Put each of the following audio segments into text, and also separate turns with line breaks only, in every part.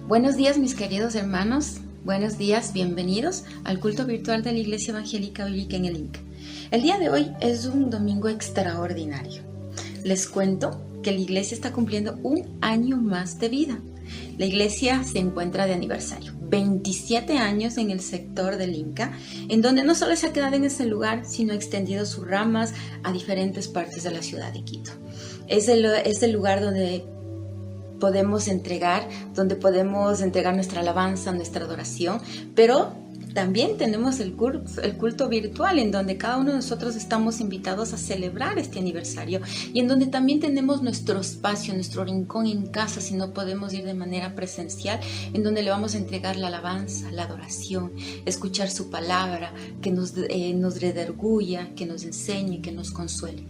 Buenos días, mis queridos hermanos. Buenos días, bienvenidos al culto virtual de la Iglesia Evangélica Bíblica en el Inca. El día de hoy es un domingo extraordinario. Les cuento que la iglesia está cumpliendo un año más de vida. La iglesia se encuentra de aniversario. 27 años en el sector del Inca, en donde no solo se ha quedado en ese lugar, sino ha extendido sus ramas a diferentes partes de la ciudad de Quito. Es el lugar donde podemos entregar nuestra alabanza, nuestra adoración, pero también tenemos el culto virtual, en donde cada uno de nosotros estamos invitados a celebrar este aniversario y en donde también tenemos nuestro espacio, nuestro rincón en casa, si no podemos ir de manera presencial, en donde le vamos a entregar la alabanza, la adoración, escuchar su palabra, que nos redarguya, que nos enseñe, que nos consuele.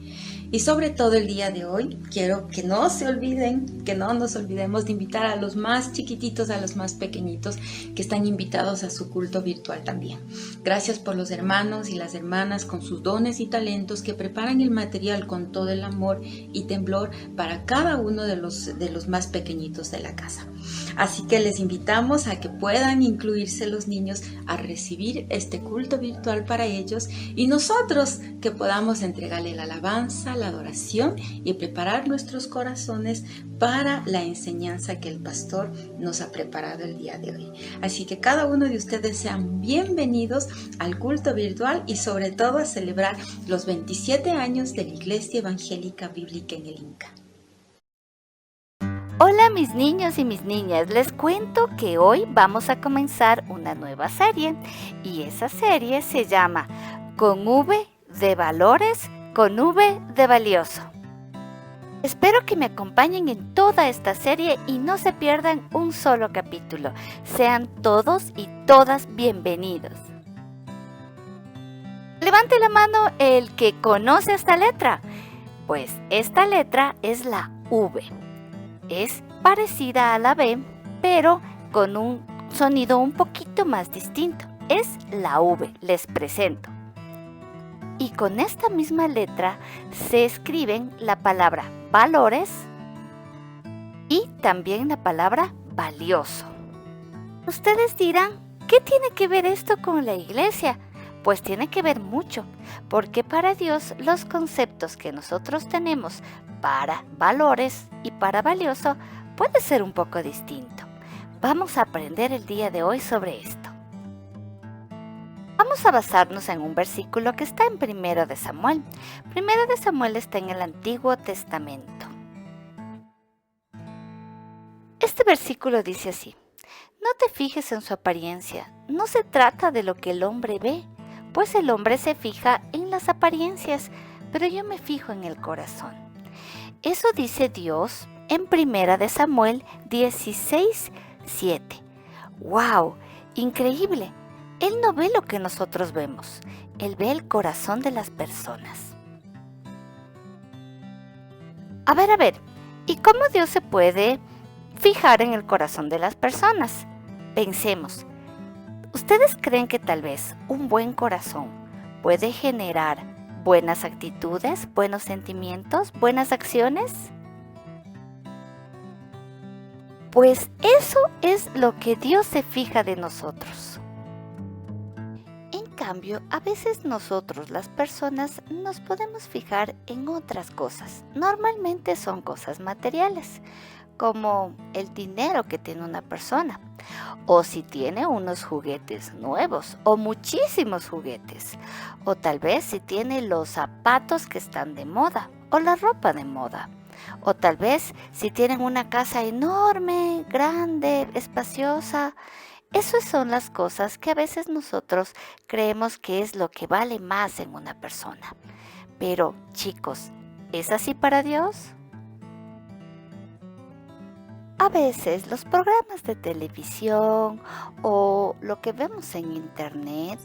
Y sobre todo el día de hoy, quiero que no se olviden, que no nos olvidemos de invitar a los más chiquititos, a los más pequeñitos, que están invitados a su culto virtual también. Gracias por los hermanos y las hermanas con sus dones y talentos que preparan el material con todo el amor y temblor para cada uno de los más pequeñitos de la casa. Así que les invitamos a que puedan incluirse los niños a recibir este culto virtual para ellos y nosotros que podamos entregarle la alabanza, la adoración y preparar nuestros corazones para la enseñanza que el pastor nos ha preparado el día de hoy. Así que cada uno de ustedes sean bienvenidos al culto virtual y sobre todo a celebrar los 27 años de la Iglesia Evangélica Bíblica en el Inca.
Hola mis niños y mis niñas, les cuento que hoy vamos a comenzar una nueva serie y esa serie se llama Con V de Valores, con V de Valioso. Espero que me acompañen en toda esta serie y no se pierdan un solo capítulo. Sean todos y todas bienvenidos. Levante la mano el que conoce esta letra. Pues esta letra es la V. Es parecida a la B, pero con un sonido un poquito más distinto. Es la V, les presento. Y con esta misma letra se escriben la palabra valores y también la palabra valioso. Ustedes dirán, ¿qué tiene que ver esto con la iglesia? Pues tiene que ver mucho, porque para Dios los conceptos que nosotros tenemos para valores y para valioso puede ser un poco distinto. Vamos a aprender el día de hoy sobre esto. Vamos a basarnos en un versículo que está en Primero de Samuel. Primero de Samuel está en el Antiguo Testamento. Este versículo dice así: no te fijes en su apariencia, no se trata de lo que el hombre ve, pues el hombre se fija en las apariencias, pero yo me fijo en el corazón. Eso dice Dios en Primera de Samuel 16:7. ¡Wow! Increíble. Él no ve lo que nosotros vemos. Él ve el corazón de las personas. A ver. ¿Y cómo Dios se puede fijar en el corazón de las personas? Pensemos. ¿Ustedes creen que tal vez un buen corazón puede generar buenas actitudes, buenos sentimientos, buenas acciones? Pues eso es lo que Dios se fija de nosotros. En cambio, a veces nosotros, las personas, nos podemos fijar en otras cosas. Normalmente son cosas materiales, como el dinero que tiene una persona, o si tiene unos juguetes nuevos, o muchísimos juguetes, o tal vez si tiene los zapatos que están de moda, o la ropa de moda, o tal vez si tienen una casa enorme, grande, espaciosa. Esas son las cosas que a veces nosotros creemos que es lo que vale más en una persona. Pero, chicos, ¿es así para Dios? A veces los programas de televisión o lo que vemos en internet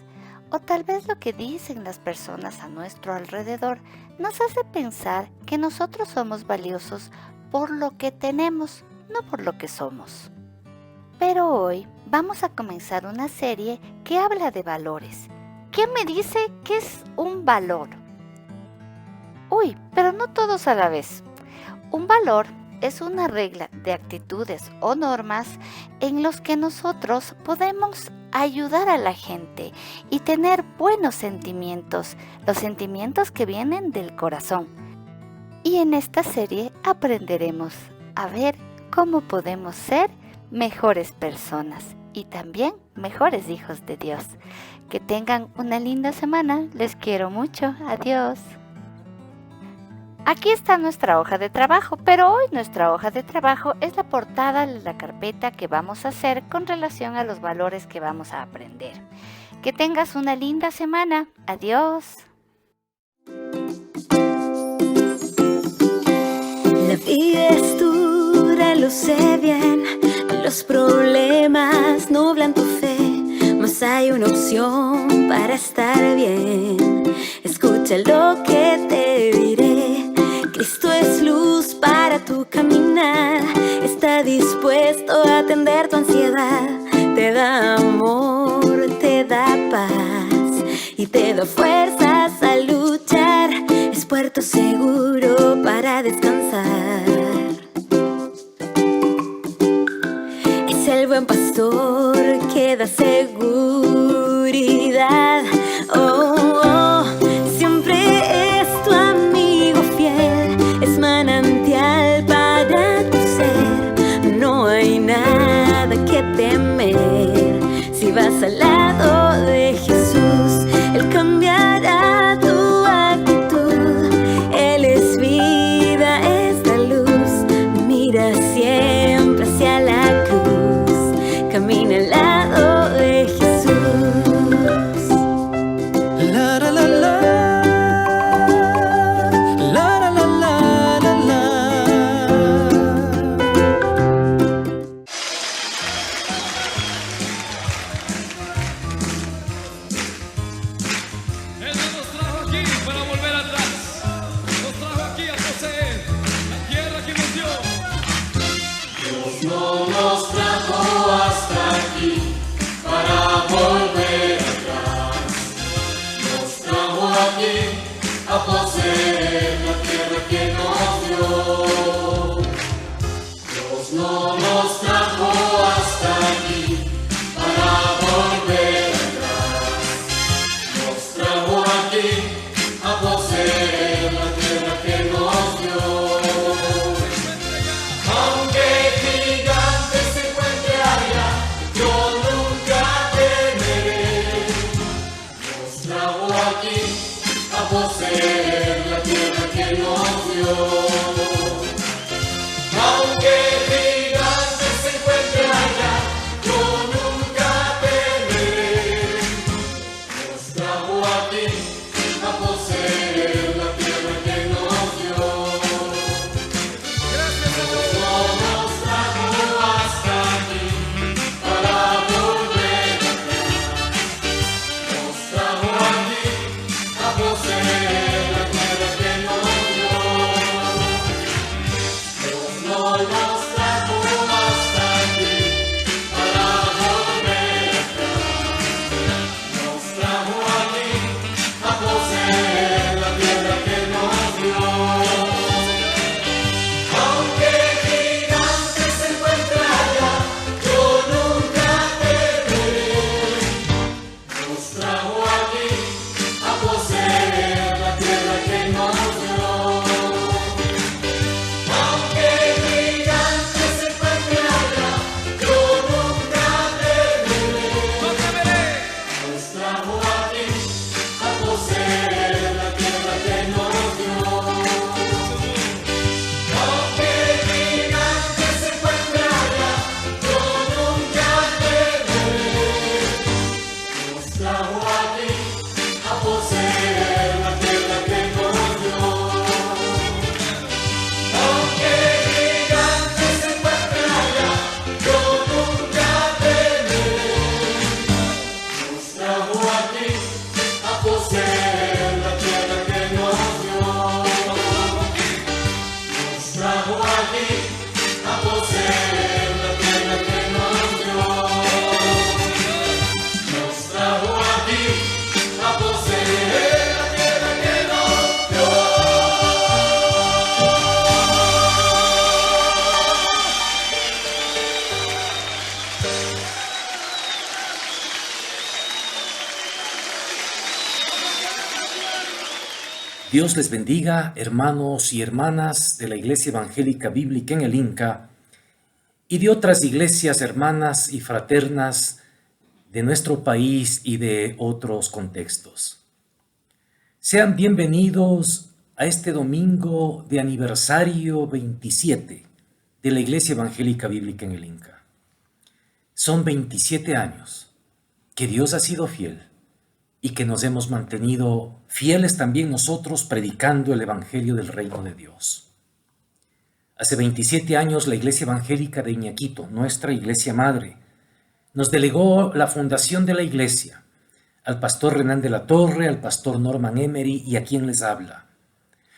o tal vez lo que dicen las personas a nuestro alrededor nos hace pensar que nosotros somos valiosos por lo que tenemos, no por lo que somos. Pero hoy vamos a comenzar una serie que habla de valores. ¿Quién me dice qué es un valor? Pero no todos a la vez. Un valor es una regla de actitudes o normas en los que nosotros podemos ayudar a la gente y tener buenos sentimientos, los sentimientos que vienen del corazón. Y en esta serie aprenderemos a ver cómo podemos ser mejores personas y también mejores hijos de Dios. Que tengan una linda semana. Les quiero mucho. Adiós. Aquí está nuestra hoja de trabajo, pero hoy nuestra hoja de trabajo es la portada de la carpeta que vamos a hacer con relación a los valores que vamos a aprender. Que tengas una linda semana. Adiós.
La vida es dura, lo sé bien. Los problemas nublan tu fe, mas hay una opción para estar bien. Escucha lo que te diré. Cristo es luz para tu caminar. Está dispuesto a atender tu ansiedad. Te da amor, te da paz y te da fuerzas a luchar. Es puerto seguro para descansar. Es el buen pastor que da seguridad. Oh, oh, siempre es tu amigo fiel. Es manantial para tu ser. No hay nada que temer. Si vas al lado de Jesús, Él cambiará tu actitud. Él es vida, es la luz. Mira siempre hacia la cruz. Camina al lado de Jesús.
La la la la, la la la la la la.
Él no nos trajo aquí para volver atrás. Nos trajo aquí a poseer la tierra que nos dio.
Dios no nos trajo hasta aquí para volver atrás. Nos trajo aquí a poseer la tierra que nos dio. Dios no nos trajo hasta aquí para volver atrás. Nos trajo aquí a poseer la tierra que nos dio. Aunque gigante se encuentre allá, yo nunca temeré. Nos trajo aquí a poseer la tierra
Dios les bendiga, hermanos y hermanas de la Iglesia Evangélica Bíblica en el Inca y de otras iglesias hermanas y fraternas de nuestro país y de otros contextos. Sean bienvenidos a este domingo de aniversario 27 de la Iglesia Evangélica Bíblica en el Inca. Son 27 años que Dios ha sido fiel y que nos hemos mantenido fieles también nosotros predicando el Evangelio del Reino de Dios. Hace 27 años la Iglesia Evangélica de Iñaquito, nuestra iglesia madre, nos delegó la fundación de la iglesia al pastor Renán de la Torre, al pastor Norman Emery y a quien les habla.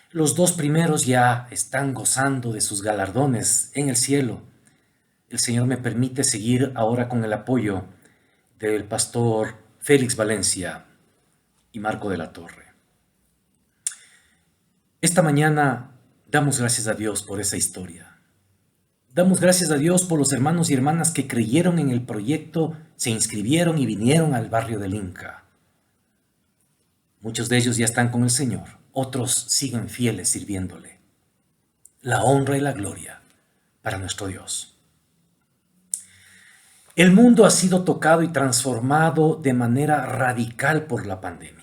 Los dos primeros ya están gozando de sus galardones en el cielo. El Señor me permite seguir ahora con el apoyo del pastor Félix Valencia y Marco de la Torre. Esta mañana damos gracias a Dios por esa historia. Damos gracias a Dios por los hermanos y hermanas que creyeron en el proyecto, se inscribieron y vinieron al barrio del Inca. Muchos de ellos ya están con el Señor, otros siguen fieles sirviéndole. La honra y la gloria para nuestro Dios. El mundo ha sido tocado y transformado de manera radical por la pandemia.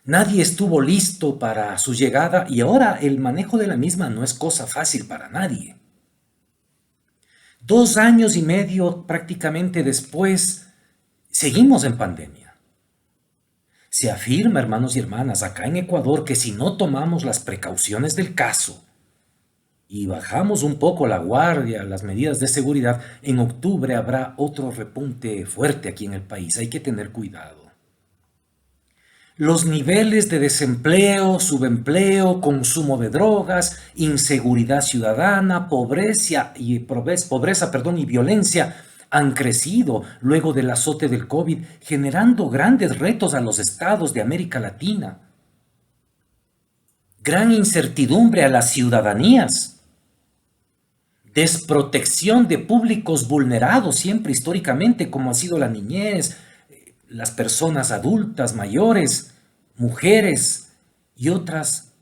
Nadie estuvo listo para su llegada y ahora el manejo de la misma no es cosa fácil para nadie. 2 años y medio prácticamente después, seguimos en pandemia. Se afirma, hermanos y hermanas, acá en Ecuador que si no tomamos las precauciones del caso y bajamos un poco la guardia, las medidas de seguridad, en octubre habrá otro repunte fuerte aquí en el país. Hay que tener cuidado. Los niveles de desempleo, subempleo, consumo de drogas, inseguridad ciudadana, pobreza y violencia han crecido luego del azote del COVID, generando grandes retos a los estados de América Latina. Gran incertidumbre a las ciudadanías. Desprotección de públicos vulnerados siempre históricamente, como ha sido la niñez, las personas adultas, mayores, mujeres y otras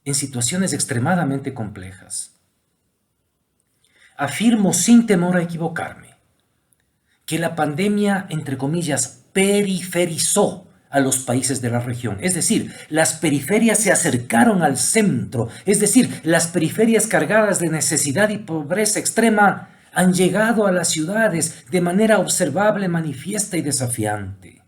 en situaciones extremadamente complejas. Afirmo sin temor a equivocarme que la pandemia, entre comillas, periferizó a los países de la región. Es decir, las periferias se acercaron al centro. Es decir, las periferias cargadas de necesidad y pobreza extrema han llegado a las ciudades de manera observable, manifiesta y desafiante.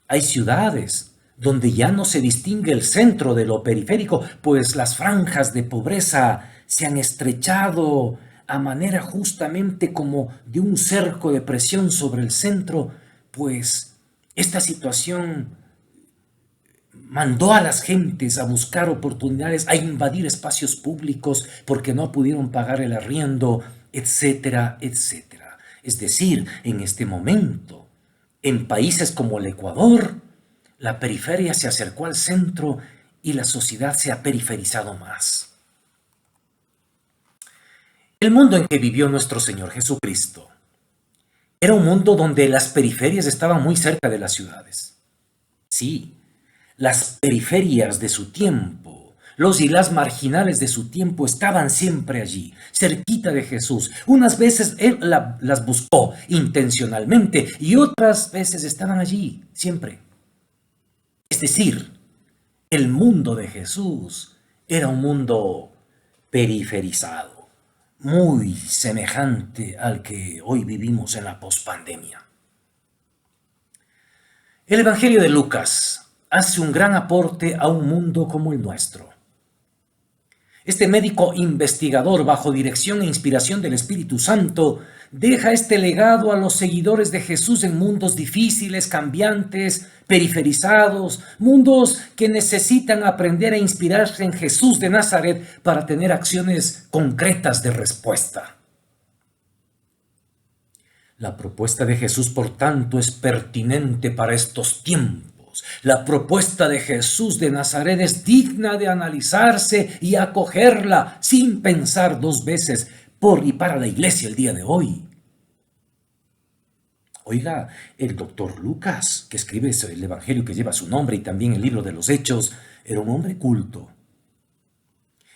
Hay ciudades donde ya no se distingue el centro de lo periférico, pues las franjas de pobreza se han estrechado a manera justamente como de un cerco de presión sobre el centro, pues esta situación mandó a las gentes a buscar oportunidades, a invadir espacios públicos porque no pudieron pagar el arriendo, etcétera, etcétera. Es decir, en este momento, en países como el Ecuador, la periferia se acercó al centro y la sociedad se ha periferizado más. El mundo en que vivió nuestro Señor Jesucristo era un mundo donde las periferias estaban muy cerca de las ciudades. Sí, las periferias de su tiempo, los y las marginales de su tiempo estaban siempre allí, cerquita de Jesús. Unas veces Él las buscó intencionalmente y otras veces estaban allí, siempre. Es decir, el mundo de Jesús era un mundo periferizado, muy semejante al que hoy vivimos en la pospandemia. El Evangelio de Lucas hace un gran aporte a un mundo como el nuestro. Este médico investigador, bajo dirección e inspiración del Espíritu Santo, deja este legado a los seguidores de Jesús en mundos difíciles, cambiantes, periferizados, mundos que necesitan aprender a inspirarse en Jesús de Nazaret para tener acciones concretas de respuesta. La propuesta de Jesús, por tanto, es pertinente para estos tiempos. La propuesta de Jesús de Nazaret es digna de analizarse y acogerla sin pensar 2 veces por y para la iglesia el día de hoy. Oiga, el doctor Lucas, que escribe el Evangelio que lleva su nombre y también el libro de los Hechos, era un hombre culto.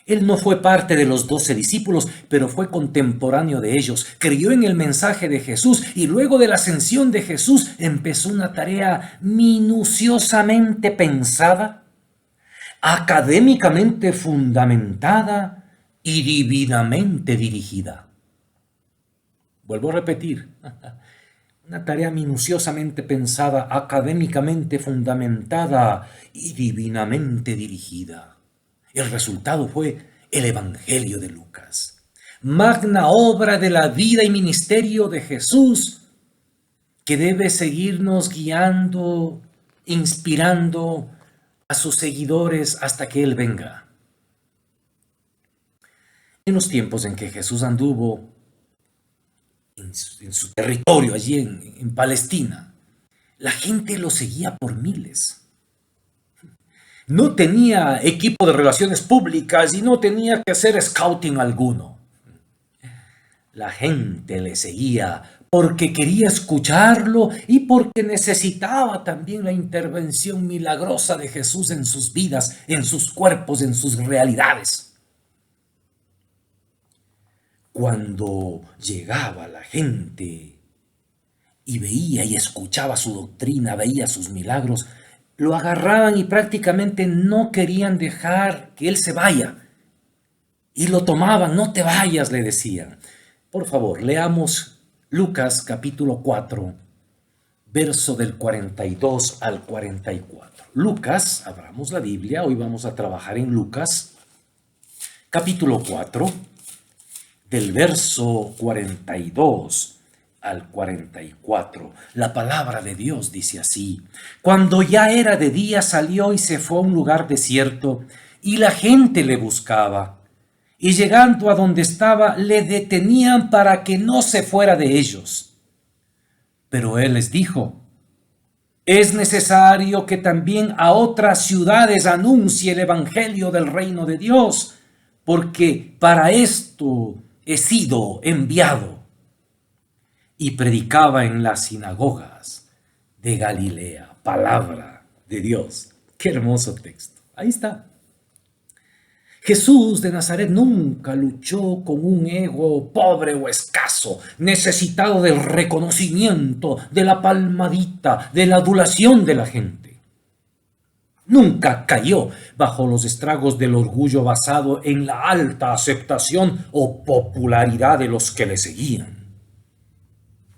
Él no fue parte de los 12 discípulos, pero fue contemporáneo de ellos. Creyó en el mensaje de Jesús y luego de la ascensión de Jesús empezó una tarea minuciosamente pensada, académicamente fundamentada y divinamente dirigida. Vuelvo a repetir, una tarea minuciosamente pensada, académicamente fundamentada y divinamente dirigida. El resultado fue el Evangelio de Lucas, magna obra de la vida y ministerio de Jesús, que debe seguirnos guiando, inspirando a sus seguidores hasta que Él venga. En los tiempos en que Jesús anduvo en su territorio, allí en Palestina, la gente lo seguía por miles. No tenía equipo de relaciones públicas y no tenía que hacer scouting alguno. La gente le seguía porque quería escucharlo y porque necesitaba también la intervención milagrosa de Jesús en sus vidas, en sus cuerpos, en sus realidades. Cuando llegaba la gente y veía y escuchaba su doctrina, veía sus milagros, lo agarraban y prácticamente no querían dejar que él se vaya. Y lo tomaban, no te vayas, le decían. Por favor, leamos Lucas capítulo 4, verso del 42 al 44. Lucas, abramos la Biblia, hoy vamos a trabajar en Lucas, capítulo 4, del verso 42 al 44. La palabra de Dios dice así: cuando ya era de día salió y se fue a un lugar desierto, y la gente le buscaba. Y llegando a donde estaba, le detenían para que no se fuera de ellos. Pero él les dijo: es necesario que también a otras ciudades anuncie el evangelio del reino de Dios, porque para esto he sido enviado. Y predicaba en las sinagogas de Galilea. Palabra de Dios. Qué hermoso texto. Ahí está. Jesús de Nazaret nunca luchó con un ego pobre o escaso, necesitado del reconocimiento, de la palmadita, de la adulación de la gente. Nunca cayó bajo los estragos del orgullo basado en la alta aceptación o popularidad de los que le seguían.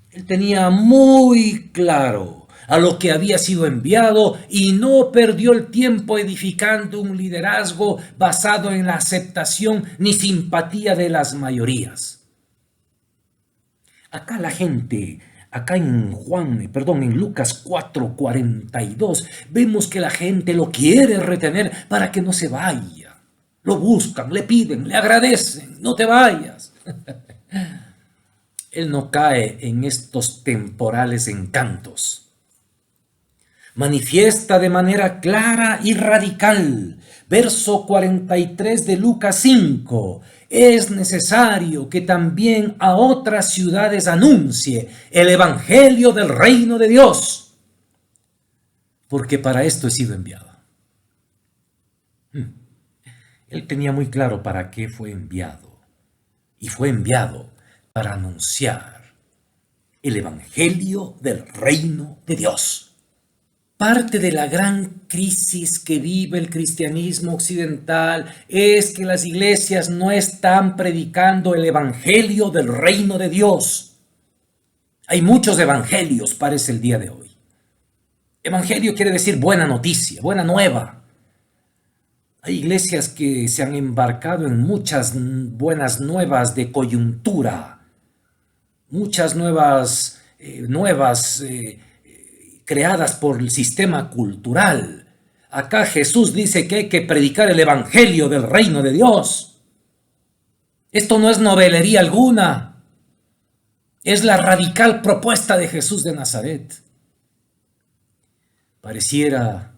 Él tenía muy claro a lo que había sido enviado y no perdió el tiempo edificando un liderazgo basado en la aceptación ni simpatía de las mayorías. Acá la gente, en Lucas 4:42, vemos que la gente lo quiere retener para que no se vaya. Lo buscan, le piden, le agradecen, no te vayas. Él no cae en estos temporales encantos. Manifiesta de manera clara y radical, verso 43 de Lucas 5, es necesario que también a otras ciudades anuncie el evangelio del reino de Dios, porque para esto he sido enviado. Él tenía muy claro para qué fue enviado, y fue enviado para anunciar el evangelio del reino de Dios. Parte de la gran crisis que vive el cristianismo occidental es que las iglesias no están predicando el evangelio del reino de Dios. Hay muchos evangelios, parece el día de hoy. Evangelio quiere decir buena noticia, buena nueva. Hay iglesias que se han embarcado en muchas buenas nuevas de coyuntura, muchas nuevas creadas por el sistema cultural. Acá Jesús dice que hay que predicar el evangelio del reino de Dios. Esto no es novelería alguna, es la radical propuesta de Jesús de Nazaret. Pareciera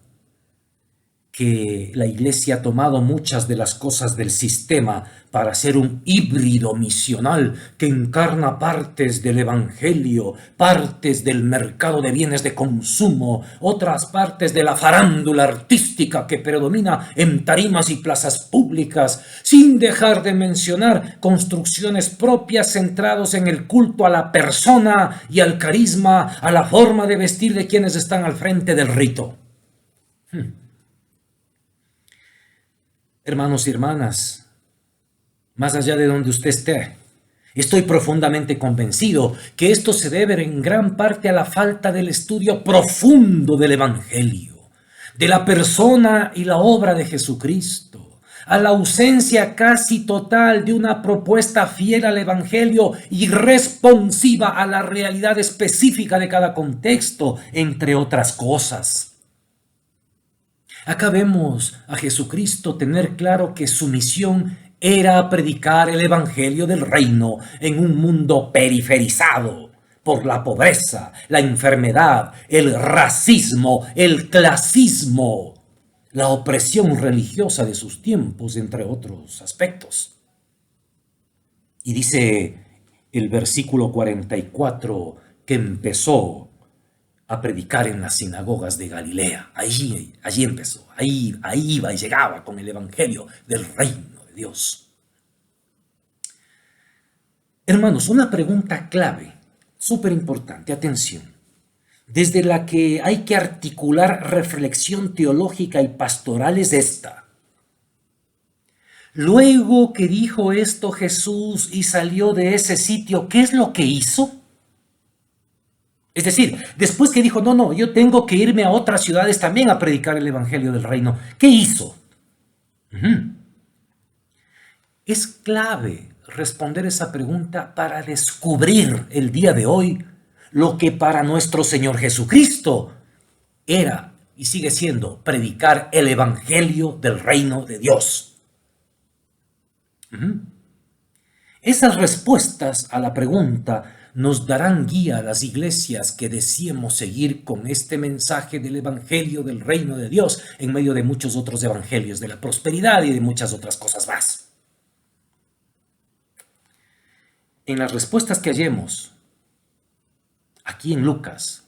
que la Iglesia ha tomado muchas de las cosas del sistema para hacer un híbrido misional que encarna partes del Evangelio, partes del mercado de bienes de consumo, otras partes de la farándula artística que predomina en tarimas y plazas públicas, sin dejar de mencionar construcciones propias centrados en el culto a la persona y al carisma, a la forma de vestir de quienes están al frente del rito. Hermanos y hermanas, más allá de donde usted esté, estoy profundamente convencido que esto se debe en gran parte a la falta del estudio profundo del Evangelio, de la persona y la obra de Jesucristo, a la ausencia casi total de una propuesta fiel al Evangelio y responsiva a la realidad específica de cada contexto, entre otras cosas. Acá vemos a Jesucristo tener claro que su misión era predicar el evangelio del reino en un mundo periferizado por la pobreza, la enfermedad, el racismo, el clasismo, la opresión religiosa de sus tiempos, entre otros aspectos. Y dice el versículo 44 que empezó a predicar en las sinagogas de Galilea. Allí empezó, ahí iba y llegaba con el evangelio del reino de Dios. Hermanos, una pregunta clave, súper importante, atención, desde la que hay que articular reflexión teológica y pastoral es esta. Luego que dijo esto Jesús y salió de ese sitio, ¿qué es lo que hizo? Es decir, después que dijo, no, yo tengo que irme a otras ciudades también a predicar el evangelio del reino, ¿qué hizo? Es clave responder esa pregunta para descubrir el día de hoy lo que para nuestro Señor Jesucristo era y sigue siendo predicar el evangelio del reino de Dios. Esas respuestas a la pregunta nos darán guía a las iglesias que deseemos seguir con este mensaje del evangelio del reino de Dios en medio de muchos otros evangelios de la prosperidad y de muchas otras cosas más. En las respuestas que hallemos aquí en Lucas,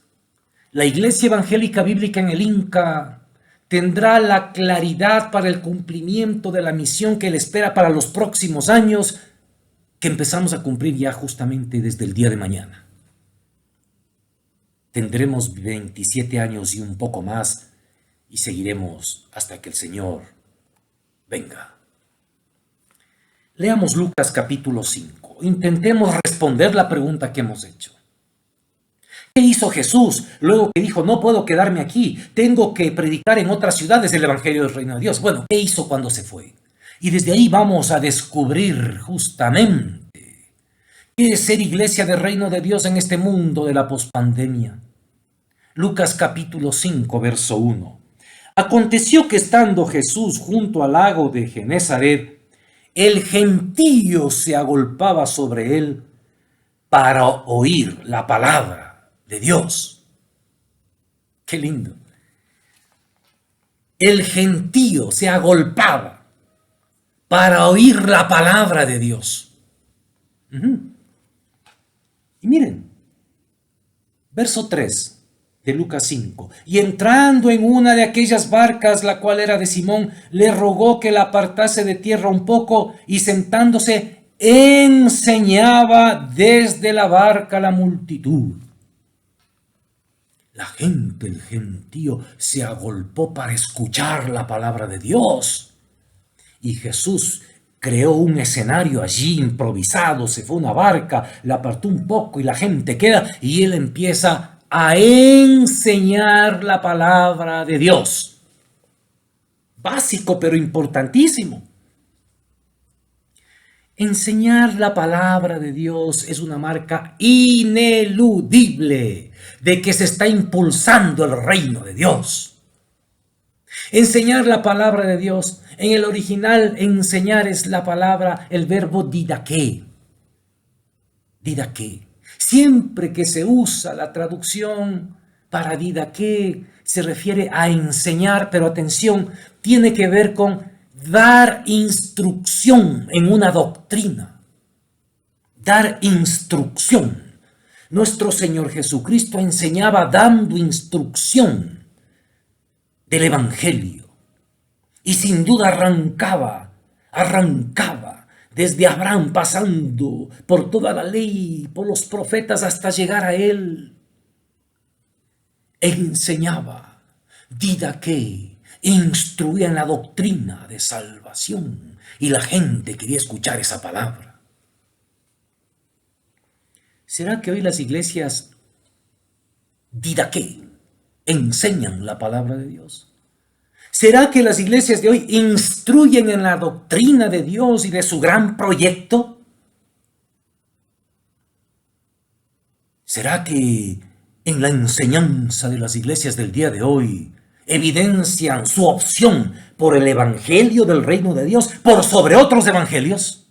la Iglesia Evangélica Bíblica en el Inca tendrá la claridad para el cumplimiento de la misión que le espera para los próximos años, que empezamos a cumplir ya justamente desde el día de mañana. Tendremos 27 años y un poco más y seguiremos hasta que el Señor venga. Leamos Lucas capítulo 5. Intentemos responder la pregunta que hemos hecho. ¿Qué hizo Jesús luego que dijo, no puedo quedarme aquí, tengo que predicar en otras ciudades el evangelio del reino de Dios? Bueno, ¿qué hizo cuando se fue? Y desde ahí vamos a descubrir justamente qué es ser iglesia del reino de Dios en este mundo de la pospandemia. Lucas capítulo 5, verso 1. Aconteció que estando Jesús junto al lago de Genezaret, el gentío se agolpaba sobre él para oír la palabra de Dios. Qué lindo. El gentío se agolpaba para oír la palabra de Dios. Y miren, verso 3 de Lucas 5. Y entrando en una de aquellas barcas, la cual era de Simón, le rogó que la apartase de tierra un poco, y sentándose, enseñaba desde la barca a la multitud. La gente, el gentío, se agolpó para escuchar la palabra de Dios. Y Jesús creó un escenario allí improvisado, se fue a una barca, la apartó un poco y la gente queda y él empieza a enseñar la palabra de Dios. Básico pero importantísimo. Enseñar la palabra de Dios es una marca ineludible de que se está impulsando el reino de Dios. Enseñar la palabra de Dios, en el original enseñar es la palabra, el verbo didaqué. Didaqué. Siempre que se usa la traducción para didaqué se refiere a enseñar, pero atención, tiene que ver con dar instrucción en una doctrina. Dar instrucción. Nuestro Señor Jesucristo enseñaba dando instrucción del Evangelio. Y sin duda arrancaba desde Abraham, pasando por toda la ley, por los profetas, hasta llegar a Él. Enseñaba, didaqué, instruía en la doctrina de salvación. Y la gente quería escuchar esa palabra. ¿Será que hoy las iglesias didaqué enseñan la palabra de Dios? ¿Será que las iglesias de hoy instruyen en la doctrina de Dios y de su gran proyecto? ¿Será que en la enseñanza de las iglesias del día de hoy evidencian su opción por el evangelio del reino de Dios por sobre otros evangelios?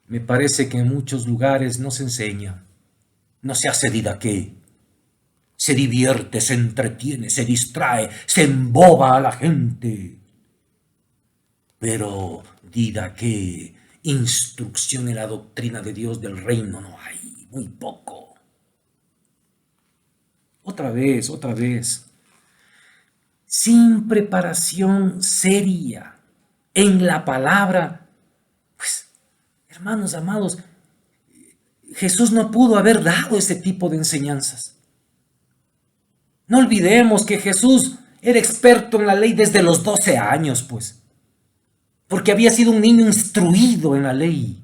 Me parece que en muchos lugares no se enseña, no se hace didaqué. Se divierte, se entretiene, se distrae, se emboba a la gente. Pero didaqué, instrucción en la doctrina de Dios del reino no hay, muy poco. Otra vez, sin preparación seria en la palabra, pues, hermanos amados, Jesús no pudo haber dado ese tipo de enseñanzas. No olvidemos que Jesús era experto en la ley desde los 12 años, pues, porque había sido un niño instruido en la ley,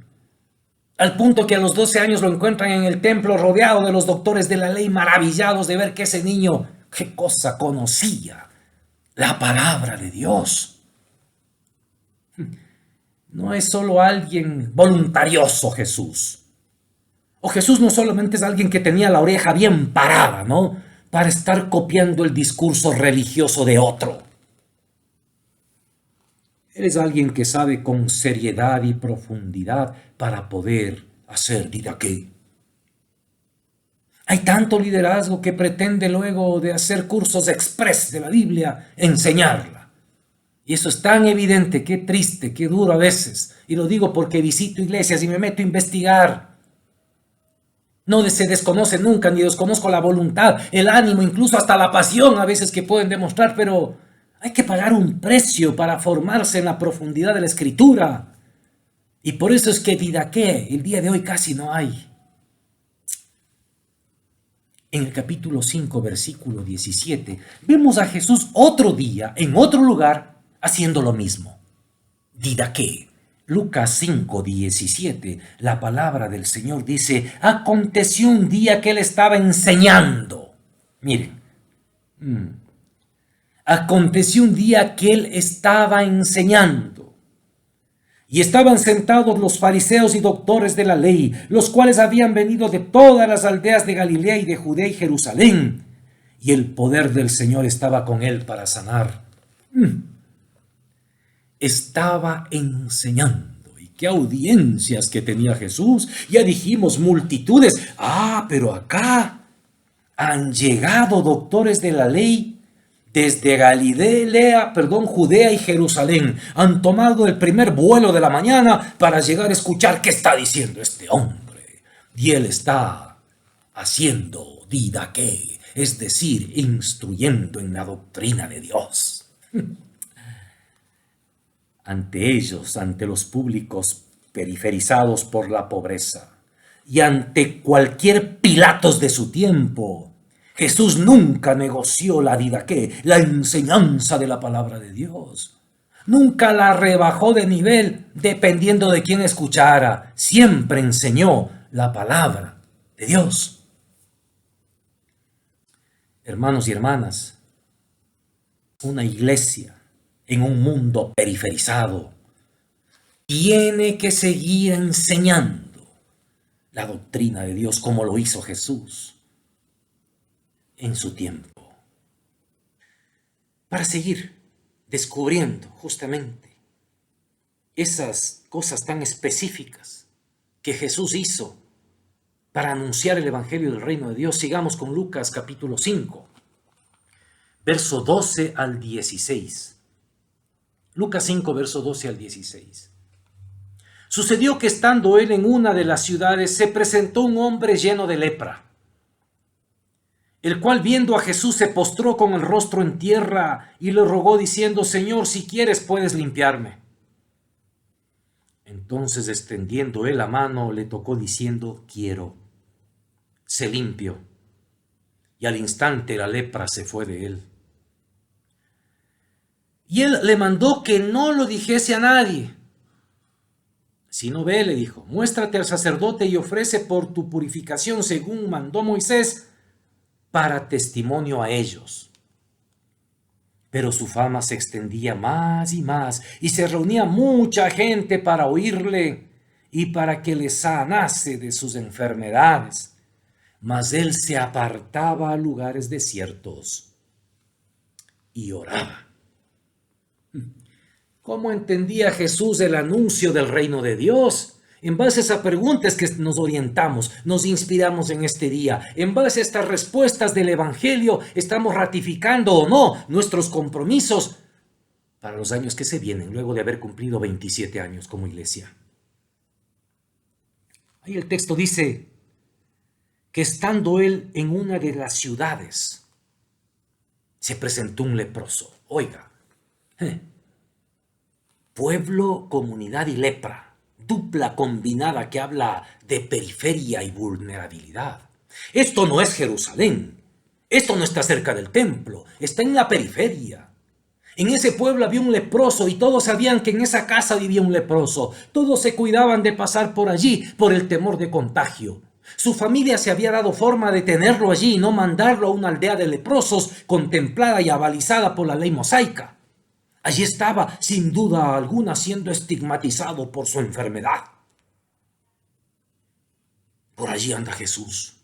al punto que a los 12 años lo encuentran en el templo rodeado de los doctores de la ley, maravillados de ver que ese niño, qué cosa conocía, la palabra de Dios. No es solo alguien voluntarioso Jesús, o Jesús no solamente es alguien que tenía la oreja bien parada, ¿no?, para estar copiando el discurso religioso de otro. Él es alguien que sabe con seriedad y profundidad para poder hacer didaqué. Hay tanto liderazgo que pretende luego de hacer cursos express de la Biblia enseñarla. Y eso es tan evidente, qué triste, qué duro a veces. Y lo digo porque visito iglesias y me meto a investigar. No se desconoce nunca, ni desconozco la voluntad, el ánimo, incluso hasta la pasión a veces que pueden demostrar, pero hay que pagar un precio para formarse en la profundidad de la Escritura. Y por eso es que didaqué el día de hoy casi no hay. En el capítulo 5, versículo 17, vemos a Jesús otro día, en otro lugar, haciendo lo mismo. Didaqué. Lucas 5, 17, la palabra del Señor dice, aconteció un día que él estaba enseñando. Miren, aconteció un día que él estaba enseñando. Y estaban sentados los fariseos y doctores de la ley, los cuales habían venido de todas las aldeas de Galilea y de Judea y Jerusalén. Y el poder del Señor estaba con él para sanar. Estaba enseñando. Y qué audiencias que tenía Jesús. Ya dijimos multitudes. Pero acá han llegado doctores de la ley desde Judea y Jerusalén. Han tomado el primer vuelo de la mañana para llegar a escuchar qué está diciendo este hombre. Y él está haciendo didaqué, es decir, instruyendo en la doctrina de Dios. Ante ellos, ante los públicos periferizados por la pobreza y ante cualquier Pilatos de su tiempo, Jesús nunca negoció la didaqué, la enseñanza de la palabra de Dios. Nunca la rebajó de nivel dependiendo de quién escuchara. Siempre enseñó la palabra de Dios. Hermanos y hermanas, una iglesia en un mundo periferizado tiene que seguir enseñando la doctrina de Dios como lo hizo Jesús en su tiempo, para seguir descubriendo justamente esas cosas tan específicas que Jesús hizo para anunciar el Evangelio del Reino de Dios. Sigamos con Lucas capítulo 5, verso 12 al 16. Lucas 5, verso 12 al 16. Sucedió que estando él en una de las ciudades, se presentó un hombre lleno de lepra, el cual viendo a Jesús se postró con el rostro en tierra y le rogó diciendo: Señor, si quieres puedes limpiarme. Entonces, extendiendo él la mano, le tocó diciendo: quiero, sé limpio. Y al instante la lepra se fue de él. Y él le mandó que no lo dijese a nadie. Si no, ve, le dijo, muéstrate al sacerdote y ofrece por tu purificación según mandó Moisés, para testimonio a ellos. Pero su fama se extendía más y se reunía mucha gente para oírle y para que le sanase de sus enfermedades. Mas él se apartaba a lugares desiertos y oraba. ¿Cómo entendía Jesús el anuncio del reino de Dios? En base a esas preguntas que nos orientamos, nos inspiramos en este día. En base a estas respuestas del Evangelio, estamos ratificando o no nuestros compromisos para los años que se vienen, luego de haber cumplido 27 años como iglesia. Ahí el texto dice que estando él en una de las ciudades, se presentó un leproso. Oiga, pueblo, comunidad y lepra. Dupla combinada que habla de periferia y vulnerabilidad. Esto no es Jerusalén. Esto no está cerca del templo. Está en la periferia. En ese pueblo había un leproso y todos sabían que en esa casa vivía un leproso. Todos se cuidaban de pasar por allí por el temor de contagio. Su familia se había dado forma de tenerlo allí y no mandarlo a una aldea de leprosos contemplada y avalizada por la ley mosaica. Allí estaba, sin duda alguna, siendo estigmatizado por su enfermedad. Por allí anda Jesús,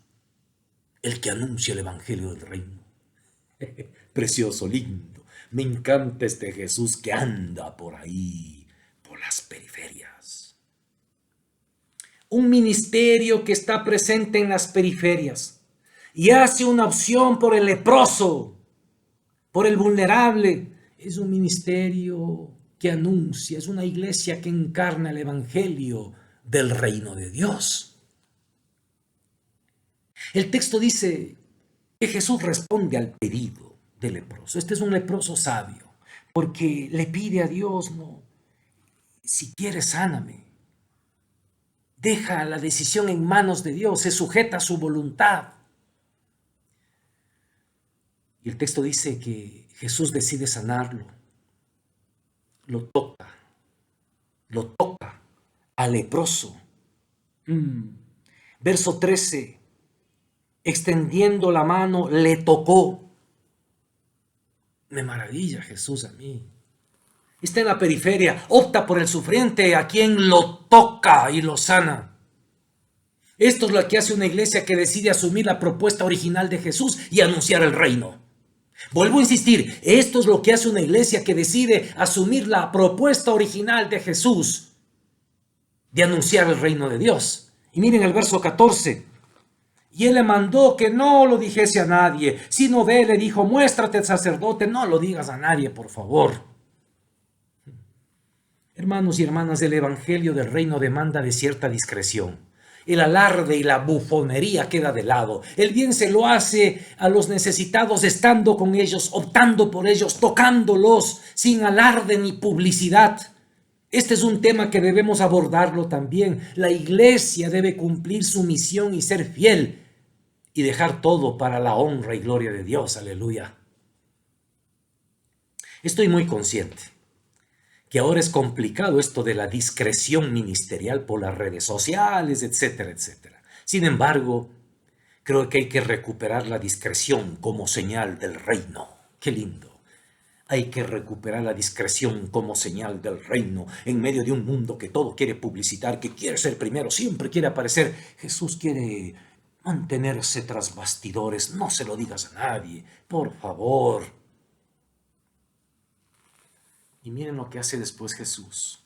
el que anuncia el evangelio del reino. Precioso, lindo. Me encanta este Jesús que anda por ahí, por las periferias. Un ministerio que está presente en las periferias y hace una opción por el leproso, por el vulnerable. Es un ministerio que anuncia, es una iglesia que encarna el evangelio del reino de Dios. El texto dice que Jesús responde al pedido del leproso. Este es un leproso sabio, porque le pide a Dios, no, si quieres sáname. Deja la decisión en manos de Dios, se sujeta a su voluntad. Y el texto dice que Jesús decide sanarlo. Lo toca al leproso. Verso 13. Extendiendo la mano, le tocó. Me maravilla Jesús a mí. Está en la periferia, opta por el sufriente a quien lo toca y lo sana. Esto es lo que hace una iglesia que decide asumir la propuesta original de Jesús y anunciar el reino. Vuelvo a insistir, esto es lo que hace una iglesia que decide asumir la propuesta original de Jesús de anunciar el reino de Dios. Y miren el verso 14. Y él le mandó que no lo dijese a nadie. Sino ve, le dijo, muéstrate al sacerdote, no lo digas a nadie, por favor. Hermanos y hermanas, el evangelio del reino demanda de cierta discreción. El alarde y la bufonería queda de lado. El bien se lo hace a los necesitados estando con ellos, optando por ellos, tocándolos, sin alarde ni publicidad. Este es un tema que debemos abordarlo también. La iglesia debe cumplir su misión y ser fiel y dejar todo para la honra y gloria de Dios. Aleluya. Estoy muy consciente que ahora es complicado esto de la discreción ministerial por las redes sociales, etcétera, etcétera. Sin embargo, creo que hay que recuperar la discreción como señal del reino. ¡Qué lindo! Hay que recuperar la discreción como señal del reino en medio de un mundo que todo quiere publicitar, que quiere ser primero, siempre quiere aparecer. Jesús quiere mantenerse tras bastidores. No se lo digas a nadie, por favor. Y miren lo que hace después Jesús.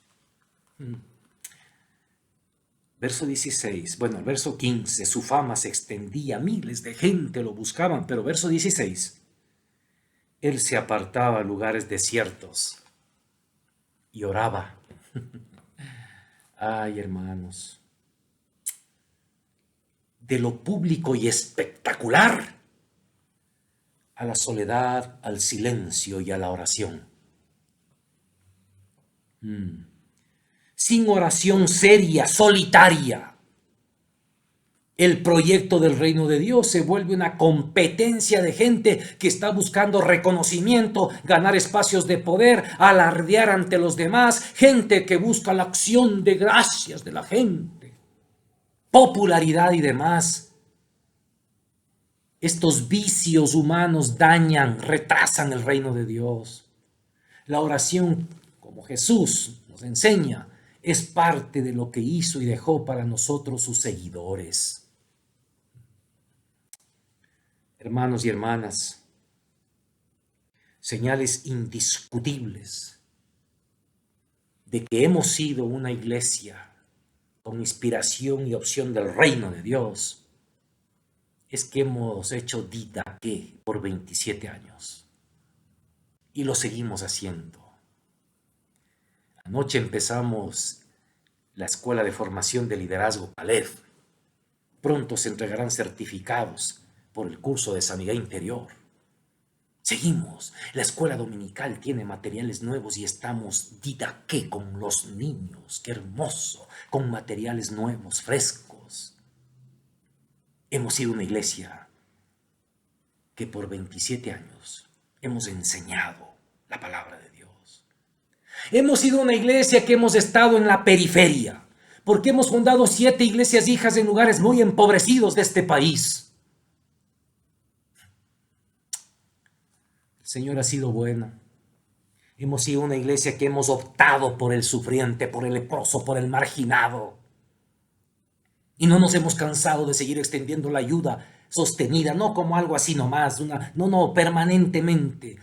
Verso 16, bueno, el verso 15, su fama se extendía, miles de gente lo buscaban, pero verso 16. Él se apartaba a lugares desiertos y oraba. Ay, hermanos, de lo público y espectacular a la soledad, al silencio y a la oración. Sin oración seria, solitaria, el proyecto del reino de Dios se vuelve una competencia de gente que está buscando reconocimiento, ganar espacios de poder, alardear ante los demás, gente que busca la acción de gracias de la gente, popularidad y demás. Estos vicios humanos dañan, retrasan el reino de Dios. La oración, como Jesús nos enseña, es parte de lo que hizo y dejó para nosotros sus seguidores. Hermanos y hermanas, señales indiscutibles de que hemos sido una iglesia con inspiración y opción del reino de Dios es que hemos hecho didaqué por 27 años y lo seguimos haciendo. Anoche empezamos la Escuela de Formación de Liderazgo Caleb. Pronto se entregarán certificados por el curso de sanidad interior. Seguimos. La escuela dominical tiene materiales nuevos y estamos didaqué con los niños. ¡Qué hermoso! Con materiales nuevos, frescos. Hemos sido una iglesia que por 27 años hemos enseñado la palabra de Dios. Hemos sido una iglesia que hemos estado en la periferia, porque hemos fundado 7 iglesias hijas en lugares muy empobrecidos de este país. El Señor ha sido bueno. Hemos sido una iglesia que hemos optado por el sufriente, por el leproso, por el marginado. Y no nos hemos cansado de seguir extendiendo la ayuda sostenida, no como algo así nomás, permanentemente.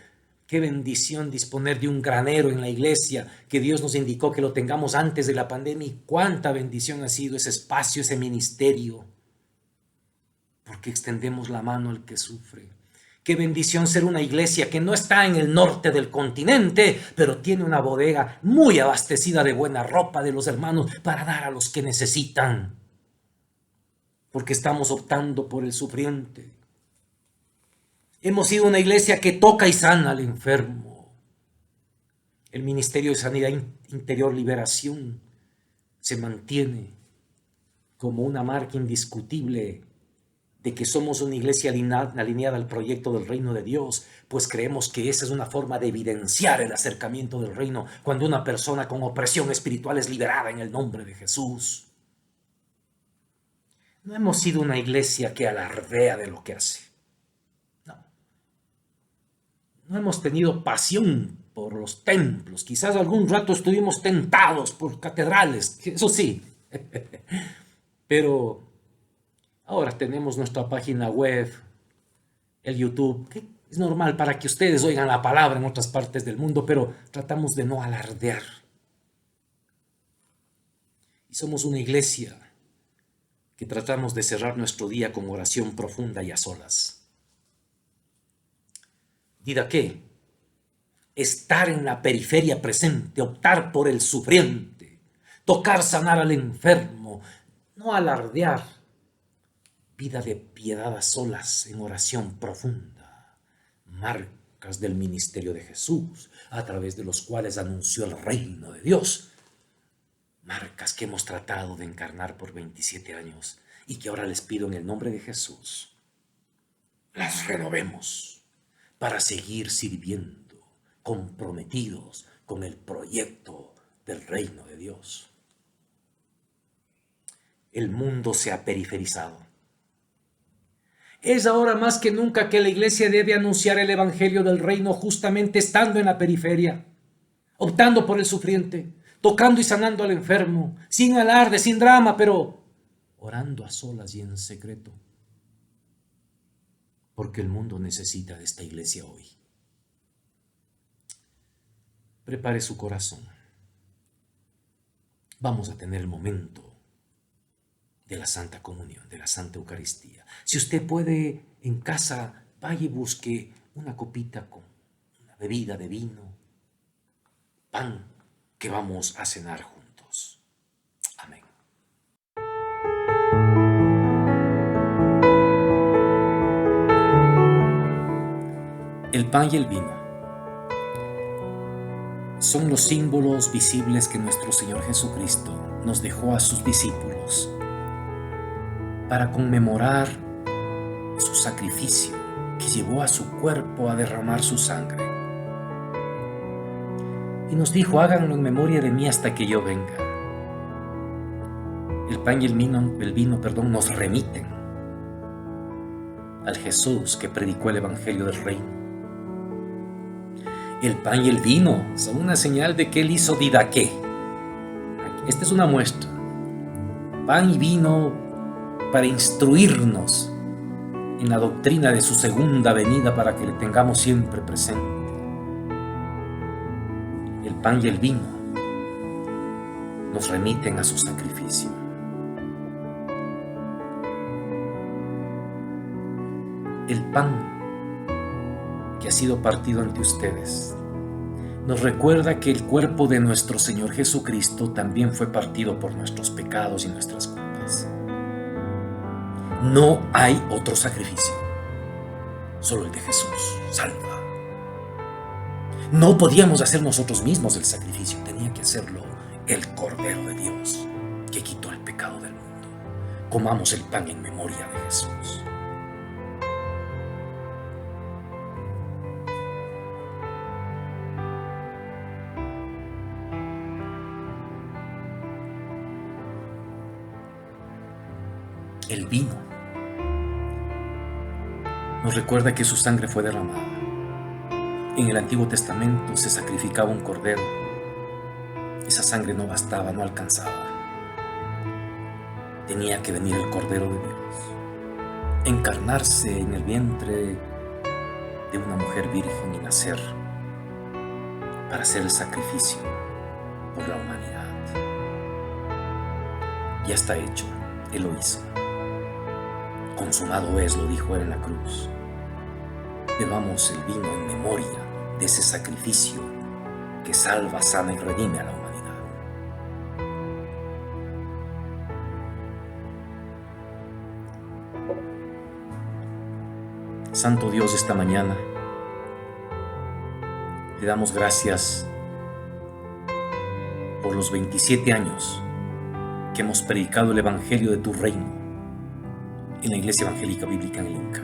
Qué bendición disponer de un granero en la iglesia, que Dios nos indicó que lo tengamos antes de la pandemia. Y cuánta bendición ha sido ese espacio, ese ministerio, porque extendemos la mano al que sufre. Qué bendición ser una iglesia que no está en el norte del continente, pero tiene una bodega muy abastecida de buena ropa de los hermanos para dar a los que necesitan. Porque estamos optando por el sufriente. Hemos sido una iglesia que toca y sana al enfermo. El Ministerio de Sanidad Interior Liberación se mantiene como una marca indiscutible de que somos una iglesia alineada al proyecto del reino de Dios, pues creemos que esa es una forma de evidenciar el acercamiento del reino cuando una persona con opresión espiritual es liberada en el nombre de Jesús. No hemos sido una iglesia que alardea de lo que hace. No hemos tenido pasión por los templos. Quizás algún rato estuvimos tentados por catedrales, eso sí. Pero ahora tenemos nuestra página web, el YouTube, que es normal para que ustedes oigan la palabra en otras partes del mundo, pero tratamos de no alardear. Y somos una iglesia que tratamos de cerrar nuestro día con oración profunda y a solas. ¿Didaqué? Estar en la periferia presente, optar por el sufriente, tocar sanar al enfermo, no alardear. Vida de piedad a solas en oración profunda, marcas del ministerio de Jesús, a través de los cuales anunció el reino de Dios. Marcas que hemos tratado de encarnar por 27 años y que ahora les pido en el nombre de Jesús, las renovemos para seguir sirviendo, comprometidos con el proyecto del reino de Dios. El mundo se ha periferizado. Es ahora más que nunca que la iglesia debe anunciar el evangelio del reino justamente estando en la periferia, optando por el sufriente, tocando y sanando al enfermo, sin alarde, sin drama, pero orando a solas y en secreto. Porque el mundo necesita de esta iglesia hoy. Prepare su corazón. Vamos a tener el momento de la Santa Comunión, de la Santa Eucaristía. Si usted puede, en casa, vaya y busque una copita con bebida de vino, pan que vamos a cenar juntos. Amén. El pan y el vino son los símbolos visibles que nuestro Señor Jesucristo nos dejó a sus discípulos para conmemorar su sacrificio que llevó a su cuerpo a derramar su sangre. Y nos dijo: háganlo en memoria de mí hasta que yo venga. El pan y el vino, nos remiten al Jesús que predicó el Evangelio del Reino. El pan y el vino son una señal de que Él hizo didaqué. Esta es una muestra. Pan y vino para instruirnos en la doctrina de su segunda venida, para que le tengamos siempre presente. El pan y el vino nos remiten a su sacrificio. El pan que ha sido partido ante ustedes nos recuerda que el cuerpo de nuestro Señor Jesucristo también fue partido por nuestros pecados y nuestras culpas. No hay otro sacrificio, solo el de Jesús salva. No podíamos hacer nosotros mismos el sacrificio, tenía que hacerlo el Cordero de Dios, que quitó el pecado del mundo. Comamos el pan en memoria de Jesús. El vino nos recuerda que su sangre fue derramada. En el Antiguo Testamento se sacrificaba un cordero. Esa sangre no bastaba, no alcanzaba. Tenía que venir el Cordero de Dios, encarnarse en el vientre de una mujer virgen y nacer para hacer el sacrificio por la humanidad. Ya está hecho, Él lo hizo. Consumado es, lo dijo Él en la cruz. Bebamos el vino en memoria de ese sacrificio que salva, sana y redime a la humanidad. Santo Dios, esta mañana te damos gracias por los 27 años que hemos predicado el Evangelio de tu reino en la Iglesia Evangélica Bíblica en el Inca.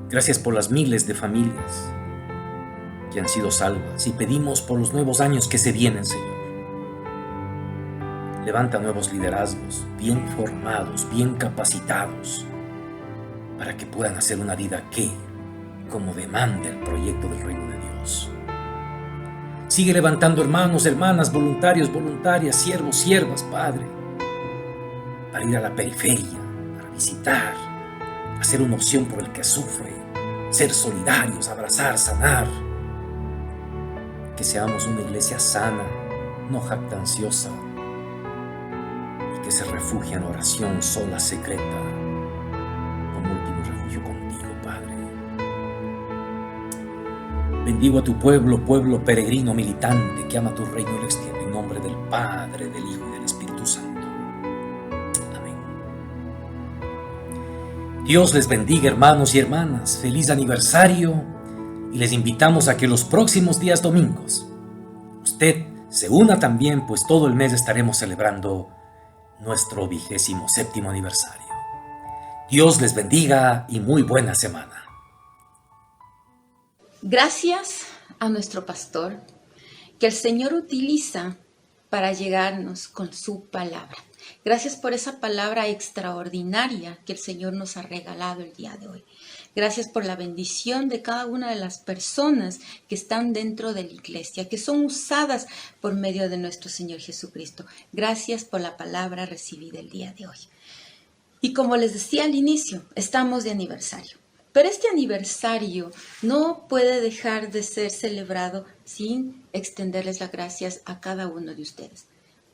Gracias por las miles de familias que han sido salvas, y pedimos por los nuevos años que se vienen, Señor. Levanta nuevos liderazgos, bien formados, bien capacitados, para que puedan hacer una vida que, como demanda el proyecto del reino de Dios. Sigue levantando hermanos, hermanas, voluntarios, voluntarias, siervos, siervas, Padre, para ir a la periferia, para visitar, hacer una opción por el que sufre, ser solidarios, abrazar, sanar. Que seamos una iglesia sana, no jactanciosa, y que se refugie en oración sola, secreta, como último refugio contigo, Padre. Bendigo a tu pueblo, pueblo peregrino, militante, que ama tu reino y lo extiende, en nombre del Padre, del Hijo y del Espíritu Santo. Dios les bendiga, hermanos y hermanas. Feliz aniversario, y les invitamos a que los próximos días domingos usted se una también, pues todo el mes estaremos celebrando nuestro 27º aniversario. Dios les bendiga y muy buena semana.
Gracias a nuestro pastor, que el Señor utiliza para llegarnos con su palabra. Gracias por esa palabra extraordinaria que el Señor nos ha regalado el día de hoy. Gracias por la bendición de cada una de las personas que están dentro de la iglesia, que son usadas por medio de nuestro Señor Jesucristo. Gracias por la palabra recibida el día de hoy. Y como les decía al inicio, estamos de aniversario. Pero este aniversario no puede dejar de ser celebrado sin extenderles las gracias a cada uno de ustedes.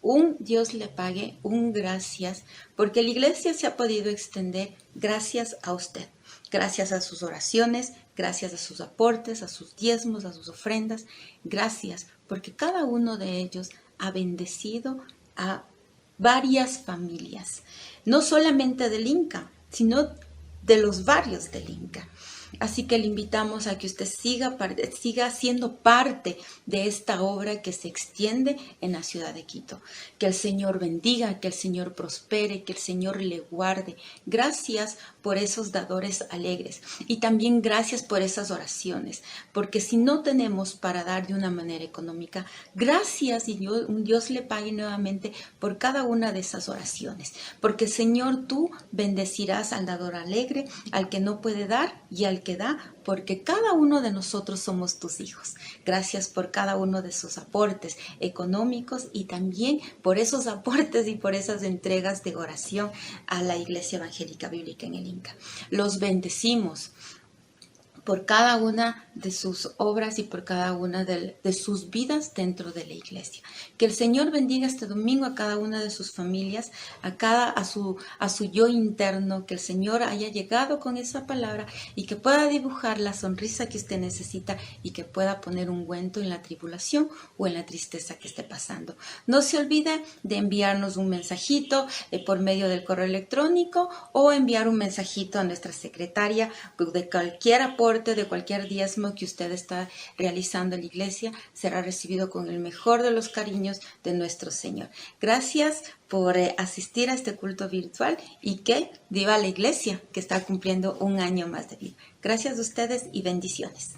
Un Dios le pague, un gracias, porque la iglesia se ha podido extender gracias a usted. Gracias a sus oraciones, gracias a sus aportes, a sus diezmos, a sus ofrendas. Gracias porque cada uno de ellos ha bendecido a varias familias, no solamente del Inca, sino de los barrios del Inca. Así que le invitamos a que usted siga siendo parte de esta obra que se extiende en la ciudad de Quito. Que el Señor bendiga, que el Señor prospere, que el Señor le guarde. Gracias por esos dadores alegres y también gracias por esas oraciones, porque si no tenemos para dar de una manera económica, gracias y Dios le pague nuevamente por cada una de esas oraciones, porque Señor, tú bendecirás al dador alegre, al que no puede dar y al que da, porque cada uno de nosotros somos tus hijos. Gracias por cada uno de sus aportes económicos y también por esos aportes y por esas entregas de oración a la Iglesia Evangélica Bíblica en el Inca. Los bendecimos por cada una de sus obras y por cada una de sus vidas dentro de la iglesia. Que el Señor bendiga este domingo a cada una de sus familias, a su yo interno, que el Señor haya llegado con esa palabra y que pueda dibujar la sonrisa que usted necesita y que pueda poner un ungüento en la tribulación o en la tristeza que esté pasando. No se olvide de enviarnos un mensajito por medio del correo electrónico o enviar un mensajito a nuestra secretaria de cualquier aporte, de cualquier diezmo que usted está realizando en la iglesia, será recibido con el mejor de los cariños de nuestro Señor. Gracias por asistir a este culto virtual y que viva la iglesia que está cumpliendo un año más de vida. Gracias a ustedes y bendiciones.